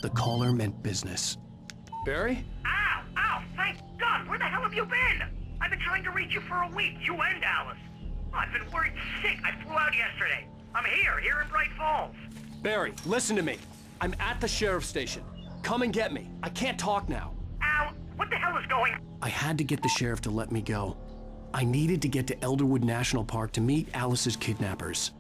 The caller meant business. Barry? Ow! Ow! Thank God! Where the hell have you been? I've been trying to reach you for a week, you and Alice. I've been worried sick. I flew out yesterday. I'm here in Bright Falls. Barry, listen to me. I'm at the sheriff's station. Come and get me. I can't talk now. Al, what the hell is going on? I had to get the sheriff to let me go. I needed to get to Elderwood National Park to meet Alice's kidnappers.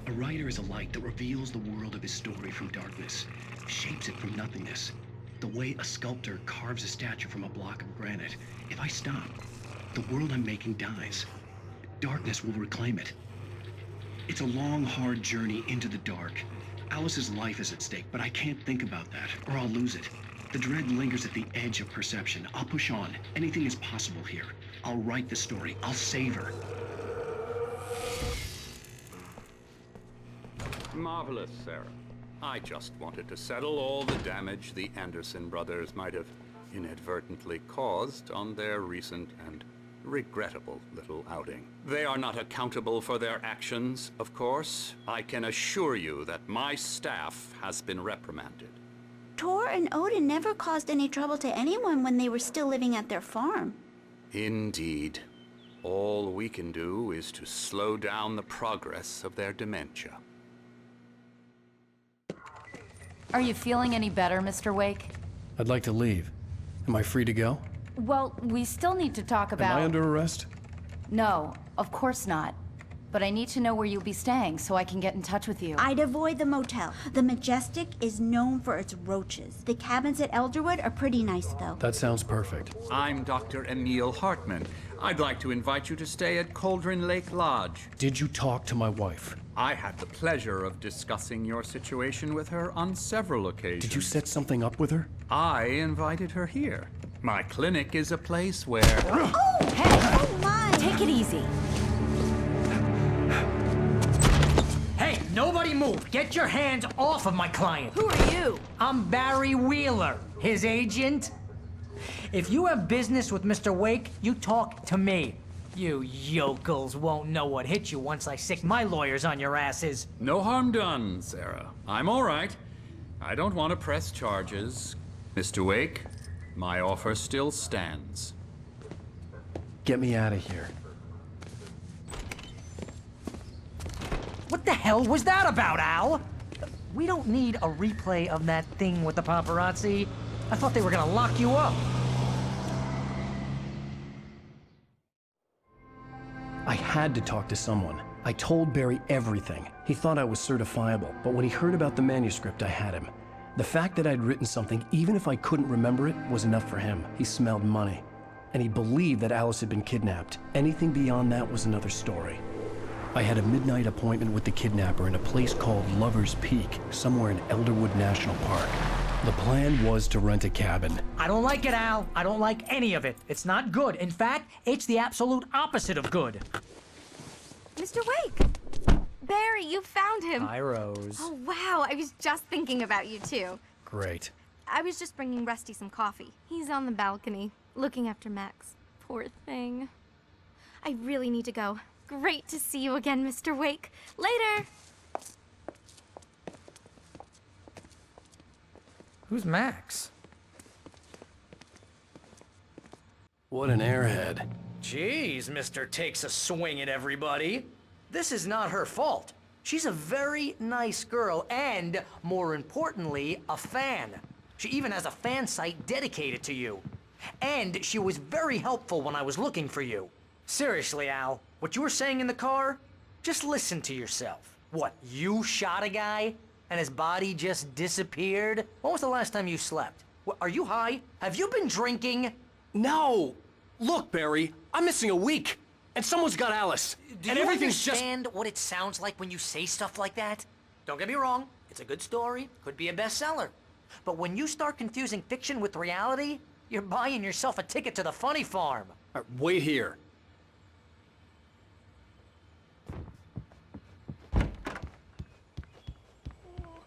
A writer is a light that reveals the world of his story from darkness, shapes it from nothingness. The way a sculptor carves a statue from a block of granite. If I stop, the world I'm making dies. Darkness will reclaim it. It's a long, hard journey into the dark. Alice's life is at stake, but I can't think about that, or I'll lose it. The dread lingers at the edge of perception. I'll push on. Anything is possible here. I'll write the story. I'll save her. Marvelous, Sarah. I just wanted to settle all the damage the Anderson brothers might have inadvertently caused on their recent and regrettable little outing. They are not accountable for their actions, of course. I can assure you that my staff has been reprimanded. Tor and Odin never caused any trouble to anyone when they were still living at their farm. Indeed. All we can do is to slow down the progress of their dementia. Are you feeling any better, Mr. Wake? I'd like to leave. Am I free to go? Well, we still need to talk about... Am I under arrest? No, of course not. But I need to know where you'll be staying so I can get in touch with you. I'd avoid the motel. The Majestic is known for its roaches. The cabins at Elderwood are pretty nice, though. That sounds perfect. I'm Dr. Emil Hartman. I'd like to invite you to stay at Cauldron Lake Lodge. Did you talk to my wife? I had the pleasure of discussing your situation with her on several occasions. Did you set something up with her? I invited her here. My clinic is a place where... Oh, hey! Oh, my! Take it easy. Hey, nobody move! Get your hands off of my client! Who are you? I'm Barry Wheeler, his agent. If you have business with Mr. Wake, you talk to me. You yokels won't know what hit you once I sick my lawyers on your asses. No harm done, Sarah. I'm all right. I don't want to press charges. Mr. Wake, my offer still stands. Get me out of here. What the hell was that about, Al? We don't need a replay of that thing with the paparazzi. I thought they were gonna lock you up. I had to talk to someone. I told Barry everything. He thought I was certifiable, but when he heard about the manuscript, I had him. The fact that I'd written something, even if I couldn't remember it, was enough for him. He smelled money. And he believed that Alice had been kidnapped. Anything beyond that was another story. I had a midnight appointment with the kidnapper in a place called Lover's Peak, somewhere in Elderwood National Park. The plan was to rent a cabin. I don't like it, Al. I don't like any of it. It's not good. In fact, it's the absolute opposite of good. Mr. Wake! Barry, you found him! Hi, Rose. Oh, wow, I was just thinking about you, too. Great. I was just bringing Rusty some coffee. He's on the balcony, looking after Max. Poor thing. I really need to go. Great to see you again, Mr. Wake. Later! Who's Max? What an airhead. Jeez, Mr. Takes a swing at everybody. This is not her fault. She's a very nice girl and, more importantly, a fan. She even has a fan site dedicated to you. And she was very helpful when I was looking for you. Seriously, Al, what you were saying in the car? Just listen to yourself. What, you shot a guy and his body just disappeared? When was the last time you slept? What, are you high? Have you been drinking? No! Look, Barry, I'm missing a week. And someone's got Alice. Do and you everything's understand what it sounds like when you say stuff like that? Don't get me wrong, it's a good story, could be a bestseller. But when you start confusing fiction with reality, you're buying yourself a ticket to the funny farm. All right, wait here.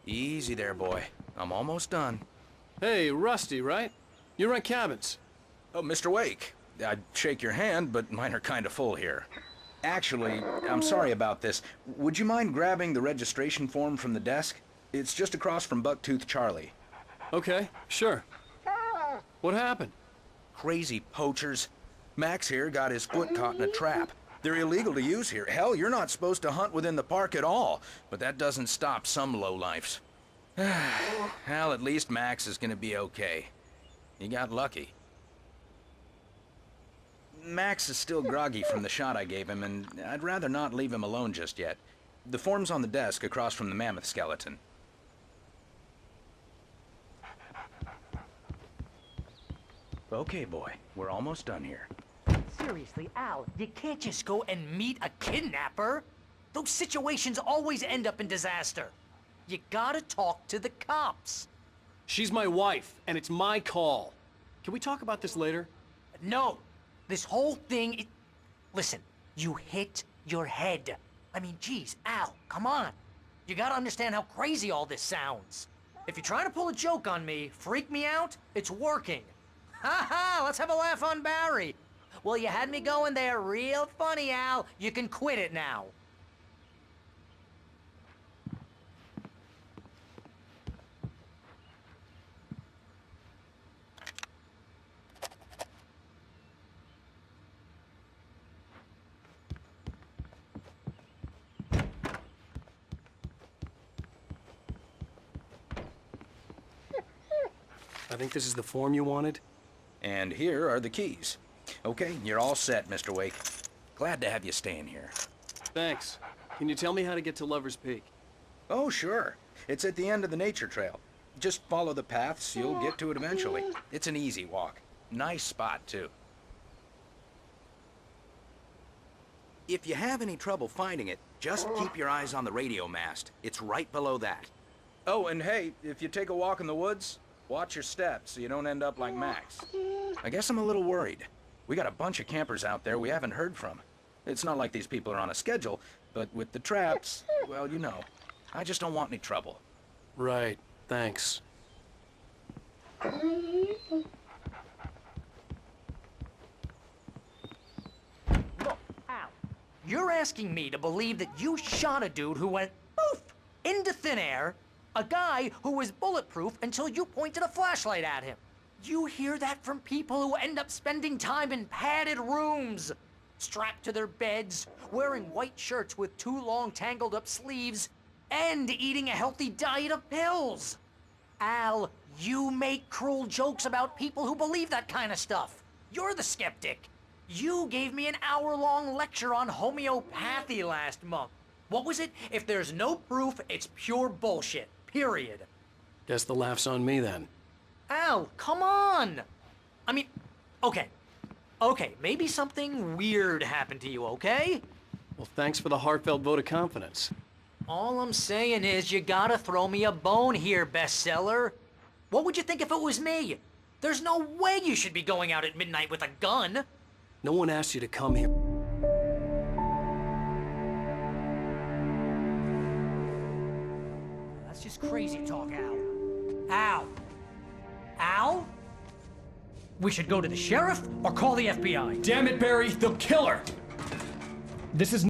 Easy there, boy. I'm almost done. Hey, Rusty, right? You rent cabins. Oh, Mr. Wake. I'd shake your hand, but mine are kind of full here. Actually, I'm sorry about this. Would you mind grabbing the registration form from the desk? It's just across from Bucktooth Charlie. Okay, sure. What happened? Crazy poachers. Max here got his foot caught in a trap. They're illegal to use here. Hell, you're not supposed to hunt within the park at all. But that doesn't stop some lowlifes. Hell, at least Max is gonna be okay. He got lucky. Max is still groggy from the shot I gave him, and I'd rather not leave him alone just yet. The form's on the desk across from the mammoth skeleton. Okay, boy. We're almost done here. Seriously, Al, you can't just go and meet a kidnapper. Those situations always end up in disaster. You gotta talk to the cops. She's my wife, and it's my call. Can we talk about this later? No. This whole thing, listen, you hit your head. I mean, geez, Al, come on. You gotta understand how crazy all this sounds. If you're trying to pull a joke on me, freak me out, it's working. Ha ha, let's have a laugh on Barry. Well, you had me going there real funny, Al. You can quit it now. I think this is the form you wanted. And here are the keys. Okay, you're all set, Mr. Wake. Glad to have you staying here. Thanks. Can you tell me how to get to Lover's Peak? Oh, sure. It's at the end of the nature trail. Just follow the paths, you'll get to it eventually. It's an easy walk. Nice spot, too. If you have any trouble finding it, just keep your eyes on the radio mast. It's right below that. Oh, and hey, if you take a walk in the woods, watch your steps so you don't end up like Max. I guess I'm a little worried. We got a bunch of campers out there we haven't heard from. It's not like these people are on a schedule, but with the traps, well, you know. I just don't want any trouble. Right. Thanks. Look, Al, you're asking me to believe that you shot a dude who went poof into thin air, a guy who was bulletproof until you pointed a flashlight at him. You hear that from people who end up spending time in padded rooms, strapped to their beds, wearing white shirts with too long tangled up sleeves, and eating a healthy diet of pills. Al, you make cruel jokes about people who believe that kind of stuff. You're the skeptic. You gave me an hour-long lecture on homeopathy last month. What was it? If there's no proof, it's pure bullshit. Period. Guess the laugh's on me then. Al, come on! I mean, okay. Okay, maybe something weird happened to you, okay? Well, thanks for the heartfelt vote of confidence. All I'm saying is you gotta throw me a bone here, bestseller. What would you think if it was me? There's no way you should be going out at midnight with a gun. No one asked you to come here. That's just crazy talk, Al. Al? Al? We should go to the sheriff or call the FBI. Damn it, Barry, they'll kill her! This is